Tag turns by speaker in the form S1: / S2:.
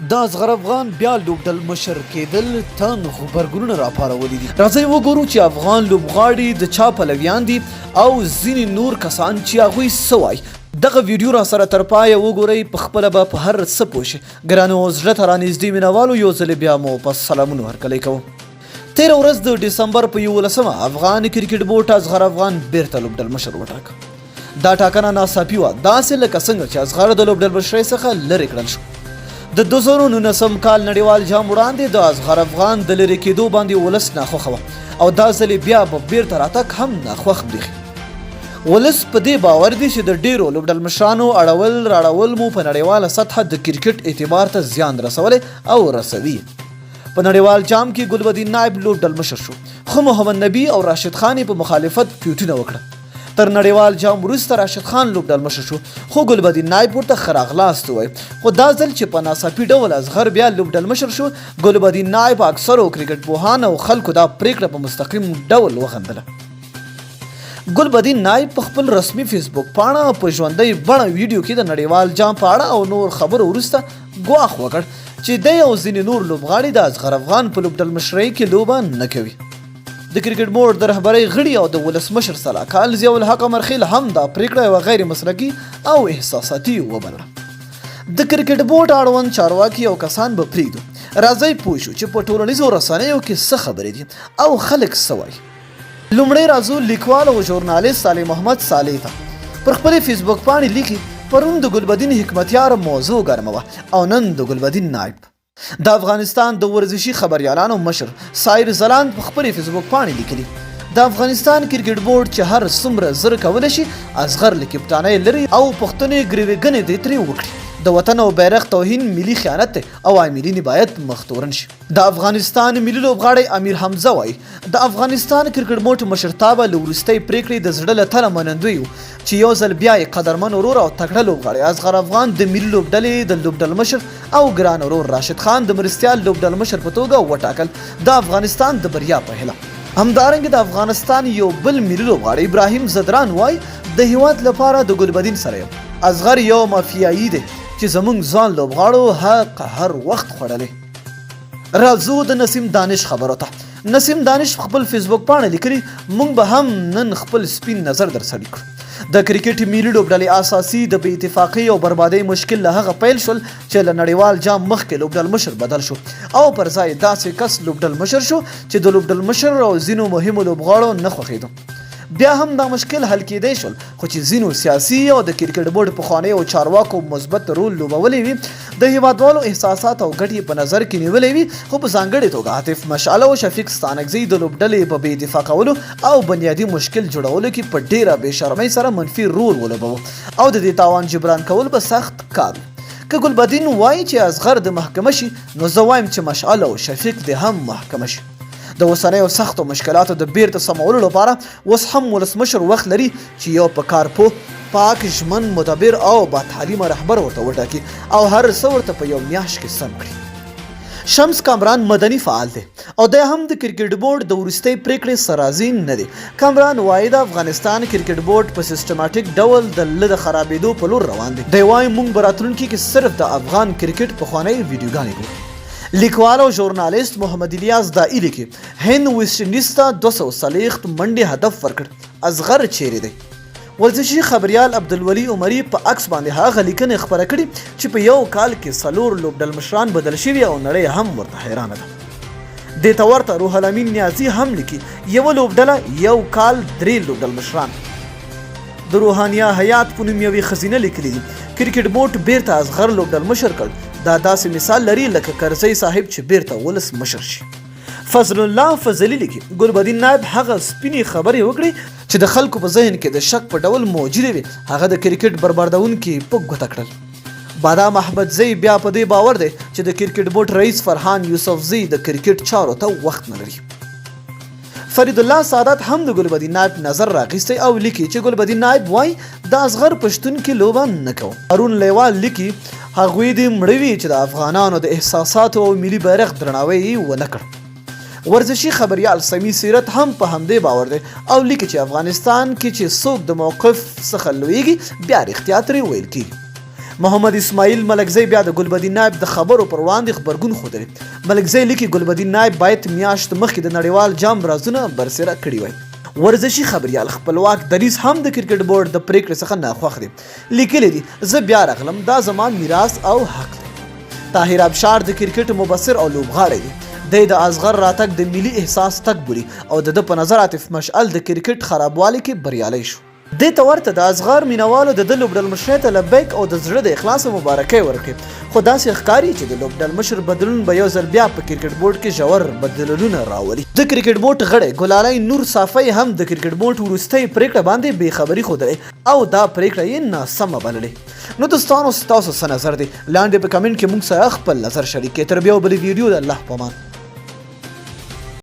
S1: د اصغر افغان بیا لوبډل مشر کېدل تن غبرګونونه راپارولي دي. راځئ وګورو چې افغان لوبغاړي د چا پلویان دي او ځینې نور کسان چې هغوی څه وایي. دغه ویډیو را سره تر پایه وګورئ، پخپله به په هر څه پوه شئ. ګرانو زړه ته رانږدې مینوالو، یو ځلې بیا مو په سلامونو هرکلی کوم. تېره ورځ د ډسمبر په 11 افغان کرکټ بورډ اصغر افغان بیرته لوبډل مشر وټاکه. دا ټاکنه ناڅاپي وه، داسې لکه څنګه چې اصغر د لوبډل مشرۍ څخه لرې کړل شو. د 2019 کال نړیوال جام وړاندې د اصغر افغان د لرې کېدو باندې ولس ناخوښه وه او دا ځلې بیا به بیرته راتګ هم ناخوښ برېښي. ولس په دې باور دي چې د ډېرو لوبډل مشرانو اړول راړول مو په نړیواله سطحه د کرکټ اعتبار ته زیان رسولی او رسوي. په نړیوال جام کې ګلبدین نایب لوبډل مشر شو، خو محمد نبی او راشد خان په مخالفت ټویټونه وکړه. تر نړیوال جام وروسته راشد خان لوبډل مشر شو، خو ګلبدین نایب ورته ښه راغلاست ووایي. خو دا ځل چې په ناڅاپي ډول اصغر بیا لوبډل مشر شو، ګلبدین نایب اکثرو کرکټ پوهان او خلکو دا پریکړه په مستقیم ډول وخندله. ګلبدین نایب په خپل رسمي فیسبوک پاڼه په ژوندۍ بڼه ویډیو کې د نړیوال جام په اړه او نور خبرو وروسته ګواښ وکړ چې دی او ځینې نور لوبغاړي د اصغر افغان په لوبډل مشرۍ کې لوبه نه کوي. د کرکټ بورډ د رهبرۍ غړي او د ولسمشر سلاکال ضیاء الحق عمرخیل هم دا پریکړه یوه غیر مسلکي او احساساتي وبلله. د کرکټ بورډ اړوند چارواکي او کسان به پرېږدو. راځئ پوه شو چې په ټولنیزو رسنیو کې څه خبرې دي او خلک څه وایي. لومړی راځو لیکوال او ژورنالیست صالح محمد صالح ته. پر خپلې فیسبوک پاڼې لیکي، پرون د ګلبدین حکمتیار موضوع ګرمه وه او نن د ګلبدین نایب. د افغانستان د ورزشي خبریالانو مشر سایر زلاند په خپلې فیسبوک پاڼې لیکلي، د افغانستان کرکټ بورډ چې هر څومره زر کولی شي اصغر له کپتانۍ لري او پښتنې ګریوېږنې دې ترې وکړي. د وطن او بیرغ توهین ملي خیانت دی او عاملین باید مختورن شي. د افغانستان ملي لوبغاړی امیر حمزه وایي، د افغانستان کرکټ بورډ مشرتابه له وروستۍ پریکړې د زړه له تله منندوی و چې یو ځل بیا یې قدرمن ورور او تکړه لوبغاړی اصغر افغان د ملي لوبډلې د لوبډل مشر او ګران ورور راشد خان د مرستیال لوبډل مشر په توګه وټاکل د افغانستان د بریا په هیله. همدارنګه د افغانستان یو بل ملي لوبغاړی ابراهیم زدران وایي، د هیواد لپاره د ګلبدین سره یم. اصغر یو مافیایي دی چې زمونږ ځوان لوبغاړو حق هر وخت خوړلی. راځو د نسیم دانش خبرو ته. نسیم دانش خپل فیسبوک پاڼه لیکلي، موږ به هم نن خپل سپین نظر در سړي کړو. د کرکټ ملي لوبډلې اساسي د بې اتفاقۍ او بربادۍ مشکل له هغه پیل شول چې له نړیوال جام مخکې لوبډل مشر بدل شو او پر ځای داسې کس لوبډل مشر شو چې د لوبډل مشر او ځینو مهمو لوبغاړو نه خوښېدو. بیا هم دا مشکل حل کېدی شول، خو چې ځینو سیاسي او د کرکټ بورډ پخوانیو چارواکو مثبت رول لوبولی وي، د هیوادوالو احساسات او ګټې په نظر کې نیولی وي، خو په ځانګړې توګه عاطف مشعله او شفیق ستانکزی د لوبډلې په بې اتفاقولو او بنیادي مشکل جوړولو کې په ډېره بې شرمۍ سره منفي رول ولوبوه او د دې تاوان جبران کول به سخت کار وي. که ګلبدین وایي چې اصغر د محکمه شي، نو زه وایم چې مشعله او شفیق د هم محکمه شي. د اوسنیو سختو مشکلاتو د بیرته سمولو لپاره اوس هم ولسمشر وخت لري چې یو په کار پوه، پاک، ژمن، مدبر او با تعلیمه رهبر ورته وټاکي او هر څه ورته په یو میاشت کې سم کړي. شمس کامران مدني فعال دی او دی هم د کرکټ بورډ د وروستۍ پریکړې سرازي نه دی. کامران وایي د افغانستان کرکټ بورډ په سیستماتیک ډول د خرابېدو په لور روان دی. دی وایي موږ به راتلونکي کې صرف د افغان کرکټ پخوانۍ ویډیوګانې ګورو. لیکوال او ژورنالیست محمد الیاس دائی لیکي، هند ویسټ انډیز ته 240 منډې هدف ورکړ. اصغر چیرې دی؟ ورزشي خبریال عبدالولي عمري په عکس باندې هغه لیکنې خپره کړي چې په یو کال کې 4 لوبډل مشران بدل شوي او نړۍ هم ورته حیرانه ده. دې ته ورته روح الامین نیازي هم لیکي، یوه لوبډله یو کال 3 لوبډل مشران. د روحانیه حیات په نوم یوې ښځینه لیکلي دي، کرکټ بورډ بیرته اصغر لوبډل مشر کړ. دا داسې مثال لري لکه کرزی صاحب چې بیرته ولس مشر شي. فضل الله فضلي لیکي، ګلبدین نایب هغه سپینې خبرې وکړي چې د خلکو په ذهن کې د شک په ډول موجودې وي، هغه د کرکټ بربادونکي په ګوته کړل. بادام احمدزی بیا په دې باور دی چې د کرکټ بورډ رئیس فرحان یوسفزی د کرکټ چارو ته وخت نه لري. فرید الله سعادت هم د ګلبدین نایب نظر راخیستی او لیکي چې ګلبدین نایب وایي د اصغر پښتون کې لوبه نه کوم. هارون لیوال لیکي، هغوی دې مړه وي چې د افغانانو د احساساتو او ملي بیرغ درناوی یې ونه کړ. ورزشي خبریال سمی سیرت هم په همدې باور دی او لیکي چې افغانستان کې چې څوک د موقف څخه لویږي بیا رښتیا ترې ویل کېږي. محمد اسماعیل ملکزی بیا د ګلبدین نایب د خبرو پر وړاندې خبرګون ښودلی. ملکزی لیکي ګلبدین نایب باید میاشت مخکې د نړیوال جام رازونه برسېره کړي وای. ورزشي خبريال خپلواک دریځ هم د کرکټ بورډ د پریکړې څخه ناخوښ دی. لیکلی دی زه بیا راغلم، دا زما میراث او حق دی. طاهر ابشار د کرکټ مبصر او لوبغاړی دی. د اصغر راتګ د ملي احساس تک بولي او د په نظر عاطف مشعل د کرکټ خرابوالي کې بریالی شو. دې ته ورته د اصغر مینوالو د لوبډل مشر ته لبیک او د زړه د اخلاص مبارکۍ ورکړي. خو داسې ښکاري چې د لوبډل مشر بدلون به یو ځل بیا په کرکټ بورډ کې ژور بدلونونه راولي. د کرکټ بورډ غړی ګلالۍ نور صافی هم د کرکټ بورډ وروستۍ پریکړه باندې بې خبري ښودلې او دا پریکړه یې ناسمه بللې. نو دوستانو ستاسو څه نظر دی؟ لاندې په کمنټ کې موږ سره خپل نظر شریک کړئ. تر بیا بلې ویډیو د الله په امان.